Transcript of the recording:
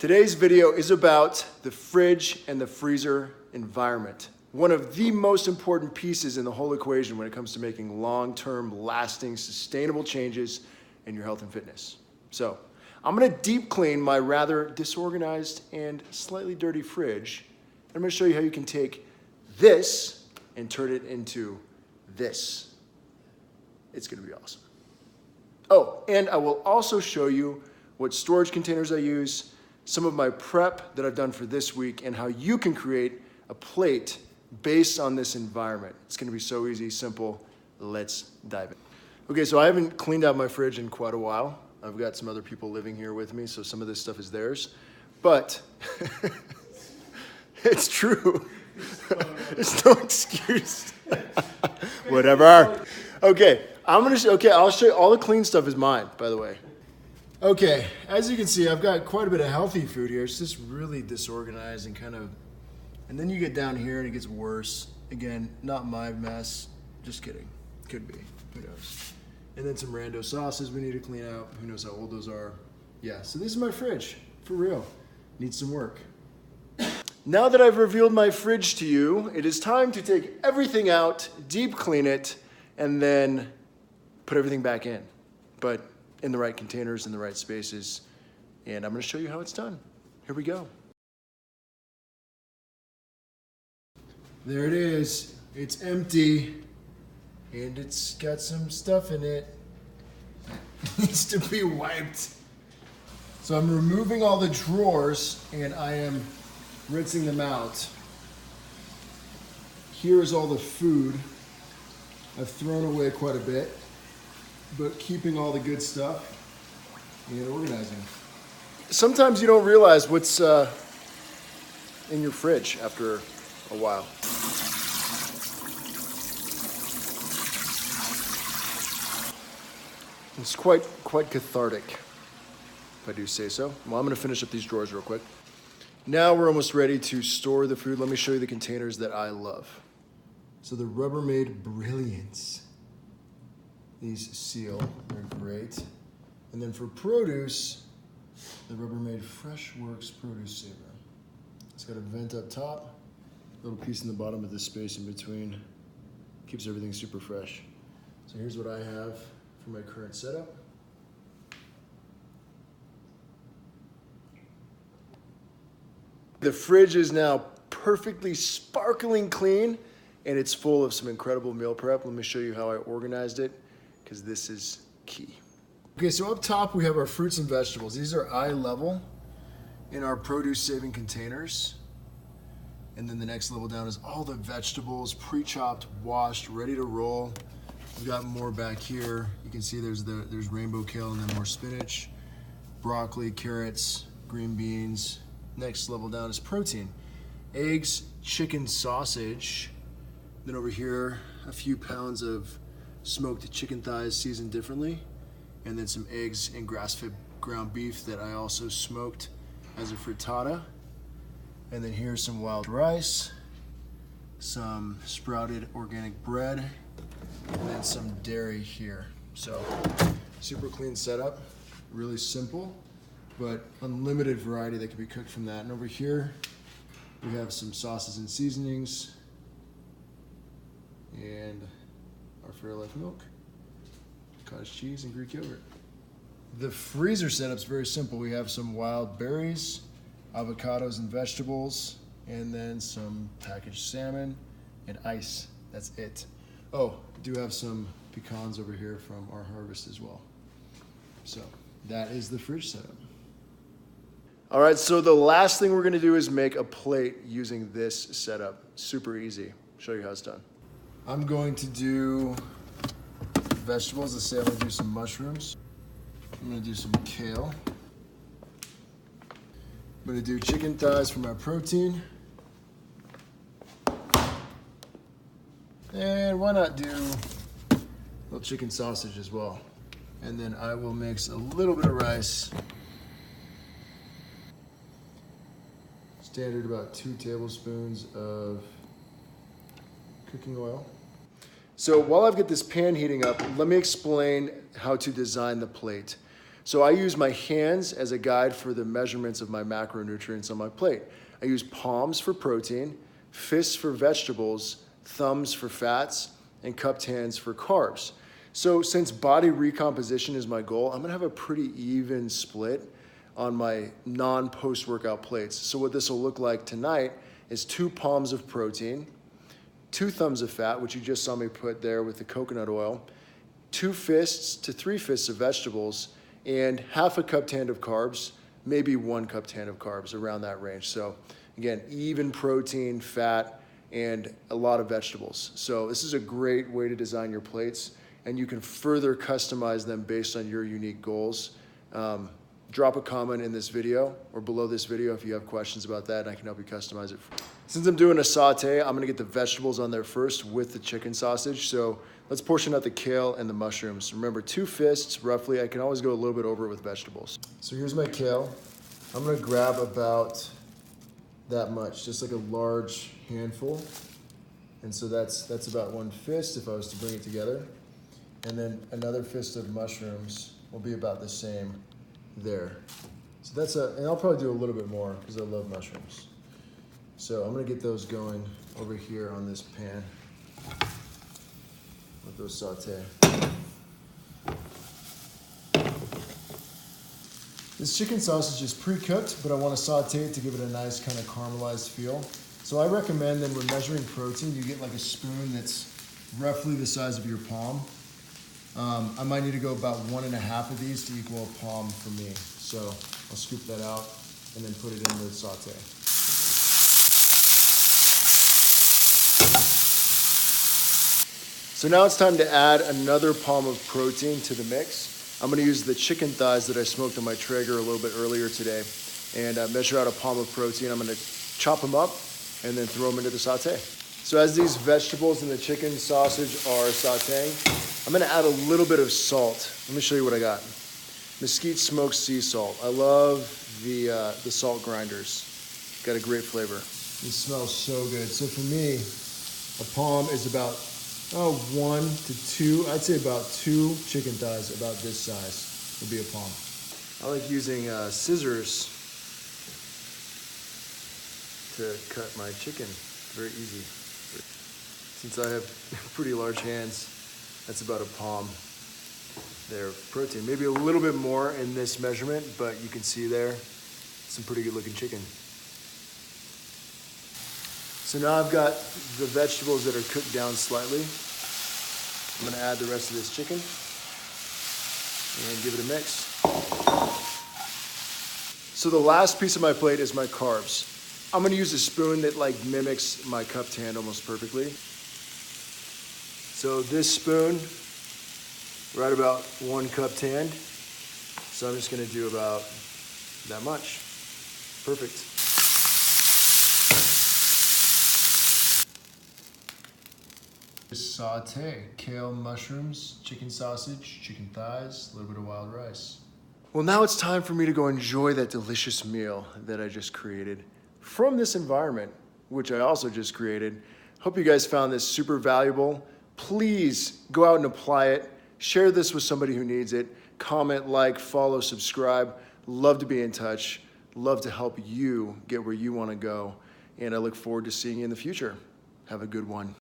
Today's video is about the fridge and the freezer environment. One of the most important pieces in the whole equation when it comes to making long-term, lasting, sustainable changes in your health and fitness. So, I'm gonna deep clean my rather disorganized and slightly dirty fridge. I'm gonna show you how you can take this and turn it into this. It's gonna be awesome. Oh, and I will also show you what storage containers I use, some of my prep that I've done for this week, and how you can create a plate based on this environment. It's gonna be so easy, simple. Let's dive in. Okay, so I haven't cleaned out my fridge in quite a while. I've got some other people living here with me, so some of this stuff is theirs. But it's true. There's no excuse. Whatever. Okay, I'll show you all the clean stuff is mine, by the way. Okay, as you can see, I've got quite a bit of healthy food here. It's just really disorganized and then you get down here and it gets worse. Again, not my mess, just kidding. Could be, who knows. And then some rando sauces we need to clean out. Who knows how old those are. Yeah, so this is my fridge, for real. Needs some work. Now that I've revealed my fridge to you, it is time to take everything out, deep clean it, and then put everything back in. But in the right containers, in the right spaces. And I'm gonna show you how it's done. Here we go. There it is. It's empty. And it's got some stuff in it. It needs to be wiped. So I'm removing all the drawers and I am rinsing them out. Here's all the food. I've thrown away quite a bit, but keeping all the good stuff and organizing. Sometimes you don't realize what's in your fridge after a while. It's quite cathartic, if I do say so. Well, I'm gonna finish up these drawers real quick. Now we're almost ready to store the food. Let me show you the containers that I love. So the Rubbermaid Brilliance. These seal, they're great. And then for produce, the Rubbermaid Freshworks Produce Saver. It's got a vent up top, little piece in the bottom of this space in between. Keeps everything super fresh. So here's what I have for my current setup. The fridge is now perfectly sparkling clean and it's full of some incredible meal prep. Let me show you how I organized it because this is key. Okay, so up top we have our fruits and vegetables. These are eye level in our produce saving containers. And then the next level down is all the vegetables, pre-chopped, washed, ready to roll. We've got more back here. You can see there's rainbow kale and then more spinach, broccoli, carrots, green beans. Next level down is protein. Eggs, chicken sausage. Then over here, a few pounds of smoked chicken thighs seasoned differently. And then some eggs and grass-fed ground beef that I also smoked as a frittata. And then here's some wild rice, some sprouted organic bread, and then some dairy here. So, super clean setup, really simple, but unlimited variety that can be cooked from that. And over here, we have some sauces and seasonings, and our Fairlife milk, cottage cheese, and Greek yogurt. The freezer setup's very simple. We have some wild berries, avocados and vegetables, and then some packaged salmon and ice. That's it. Oh, I do have some pecans over here from our harvest as well. So that is the fridge setup. All right, so the last thing we're gonna do is make a plate using this setup. Super easy. Show you how it's done. I'm going to do vegetables. Let's say I'm gonna do some mushrooms. I'm gonna do some kale. I'm gonna do chicken thighs for my protein. And why not do a little chicken sausage as well. And then I will mix a little bit of rice. Standard about 2 tablespoons of cooking oil. So while I've got this pan heating up, let me explain how to design the plate. So I use my hands as a guide for the measurements of my macronutrients on my plate. I use palms for protein, fists for vegetables, thumbs for fats, and cupped hands for carbs. So since body recomposition is my goal, I'm gonna have a pretty even split on my non-post-workout plates. So what this will look like tonight is 2 palms of protein, 2 thumbs of fat, which you just saw me put there with the coconut oil, 2 fists to 3 fists of vegetables, and half a cupped hand of carbs, maybe 1 cupped hand of carbs, around that range. So again, even protein, fat, and a lot of vegetables. So this is a great way to design your plates, and you can further customize them based on your unique goals. Drop a comment in this video or below this video if you have questions about that, and I can help you customize it. Since I'm doing a saute, I'm gonna get the vegetables on there first with the chicken sausage. So let's portion out the kale and the mushrooms. Remember, 2 fists roughly. I can always go a little bit over it with vegetables. So here's my kale. I'm gonna grab about that much, just like a large handful. And so that's about 1 fist if I was to bring it together. And then another fist of mushrooms will be about the same there. So and I'll probably do a little bit more because I love mushrooms. So I'm gonna get those going over here on this pan. Let those saute. This chicken sausage is pre-cooked, but I want to saute it to give it a nice kind of caramelized feel. So I recommend that when measuring protein, you get like a spoon that's roughly the size of your palm. I might need to go about 1.5 of these to equal a palm for me. So I'll scoop that out and then put it in the saute. So now it's time to add another palm of protein to the mix. I'm gonna use the chicken thighs that I smoked on my Traeger a little bit earlier today and measure out a palm of protein. I'm gonna chop them up and then throw them into the saute. So as these vegetables and the chicken sausage are sauteing, I'm gonna add a little bit of salt. Let me show you what I got. Mesquite smoked sea salt. I love the salt grinders. Got a great flavor. It smells so good. So for me, a palm is about 1 to 2. I'd say about 2 chicken thighs about this size would be a palm. I like using scissors to cut my chicken. Very easy. Since I have pretty large hands, that's about a palm there of protein. Maybe a little bit more in this measurement, but you can see there, some pretty good looking chicken. So now I've got the vegetables that are cooked down slightly. I'm gonna add the rest of this chicken and give it a mix. So the last piece of my plate is my carbs. I'm gonna use a spoon that like mimics my cupped hand almost perfectly. So this spoon, right about 1 cupped hand. So I'm just gonna do about that much. Perfect. Saute, kale, mushrooms, chicken sausage, chicken thighs, a little bit of wild rice. Well, now it's time for me to go enjoy that delicious meal that I just created from this environment, which I also just created. Hope you guys found this super valuable. Please go out and apply it. Share this with somebody who needs it. Comment, like, follow, subscribe. Love to be in touch. Love to help you get where you want to go. And I look forward to seeing you in the future. Have a good one.